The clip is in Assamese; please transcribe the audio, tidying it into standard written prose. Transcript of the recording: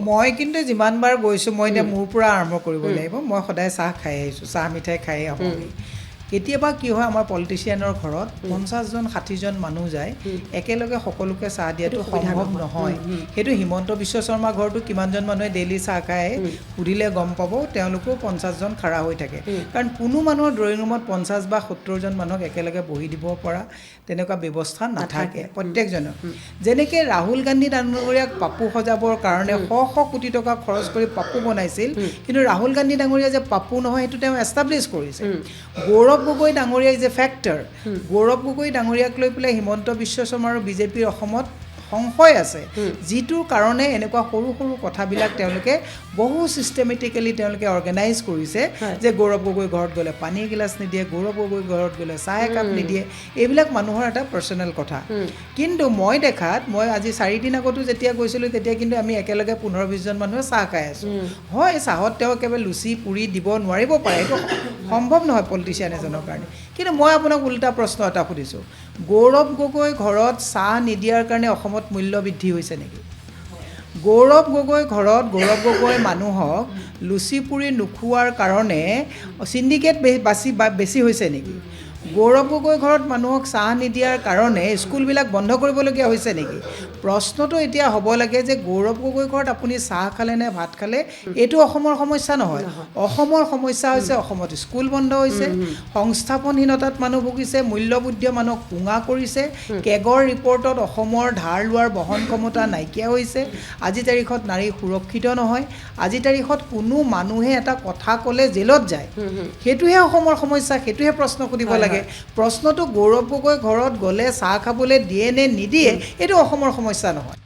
মই কিন্তু যিমানবাৰ গৈছোঁ মই এতিয়া মোৰ পৰা আৰম্ভ কৰিব লাগিব মই সদায় চাহ খাই আহিছোঁ চাহ মিঠাই খাই আহোঁ কেতিয়াবা কি হয় আমাৰ পলিটিচিয়ানৰ ঘৰত 50জন 60জন মানুহ যায় একেলগে সকলোকে চাহ দিয়াটো সম্ভৱ নহয় সেইটো হিমন্ত বিশ্ব শৰ্মা ঘৰটো কিমানজন মানুহে ডেইলি চাহ খায় সুধিলে গম পাব তেওঁলোকো 50জন খাৰা হৈ থাকে কাৰণ কোনো মানুহৰ ড্ৰয়িং ৰুমত 50 বা 70জন মানুহক একেলগে বহি দিব পৰা তেনেকুৱা ব্যৱস্থা নাথাকে প্ৰত্যেকজনৰ যেনেকৈ ৰাহুল গান্ধী ডাঙৰীয়াক পাপু সজাবৰ কাৰণে শ কোটি টকা খৰচ কৰি পাপু বনাইছিল কিন্তু ৰাহুল গান্ধী ডাঙৰীয়া যে পাপু নহয় সেইটো তেওঁ এষ্টাব্লিছ কৰিছে গৌৰৱ গগৈ ডাঙৰীয়া is a factor Gaurav Gogoi ডাঙৰীয়াক লৈ পেলাই হিমন্ত বিশ্ব শৰ্মা আৰু বিজেপিৰ অসমত সংশয় আছে যিটোৰ কাৰণে এনেকুৱা সৰু সৰু কথাবিলাক তেওঁলোকে বহু চিষ্টেমেটিকেলি তেওঁলোকে অৰ্গেনাইজ কৰিছে যে গৌৰৱ গগৈ ঘৰত গ'লে পানী গিলাচ নিদিয়ে গৌৰৱ গগৈ ঘৰত গ'লে চাহ একাপ নিদিয়ে এইবিলাক মানুহৰ এটা পাৰ্চনেল কথা কিন্তু মই দেখাত মই আজি 4 দিন আগতো যেতিয়া গৈছিলোঁ তেতিয়া কিন্তু আমি একেলগে 15-20জন মানুহে চাহ খাই আছোঁ হয় চাহত তেওঁ একেবাৰে লুচি পুৰি দিব নোৱাৰিব পাৰে এইটো সম্ভৱ নহয় পলিটিচিয়ান এজনৰ কাৰণে কিন্তু মই আপোনাক উল্টা প্ৰশ্ন এটা সুধিছোঁ গৌৰৱ গগৈ ঘৰত চাহ নিদিয়াৰ কাৰণে অসমত মূল্য বৃদ্ধি হৈছে নেকি গৌৰৱ গগৈ ঘৰত গৌৰৱ গগৈ মানুহক লুচি পুৰি নোখোৱাৰ কাৰণে চিণ্ডিকেট বেছি হৈছে নেকি গৌৰৱ গগৈ ঘৰত মানুহক চাহ নিদিয়াৰ কাৰণে স্কুলবিলাক বন্ধ কৰিবলগীয়া হৈছে নেকি প্ৰশ্নটো এতিয়া হ'ব লাগে যে গৌৰৱ গগৈ ঘৰত আপুনি চাহ খালে নে ভাত খালে এইটো অসমৰ সমস্যা নহয় অসমৰ সমস্যা হৈছে অসমত স্কুল বন্ধ হৈছে সংস্থাপনহীনতাত মানুহ ভুগিছে মূল্যবুদ্ধ মানুহক পুঙা কৰিছে কেগৰ ৰিপৰ্টত অসমৰ ধাৰ লোৱাৰ বহন ক্ষমতা নাইকিয়া হৈছে আজি তাৰিখত নাৰী সুৰক্ষিত নহয় আজি তাৰিখত কোনো মানুহে এটা কথা ক'লে জেলত যায় সেইটোহে অসমৰ সমস্যা সেইটোহে প্ৰশ্ন সুধিব লাগে প্ৰশ্নটো গৌৰৱ গগৈ ঘৰত গ'লে চাহ খাবলৈ দিয়ে নে নিদিয়ে এইটো অসমৰ সমস্যা নহয়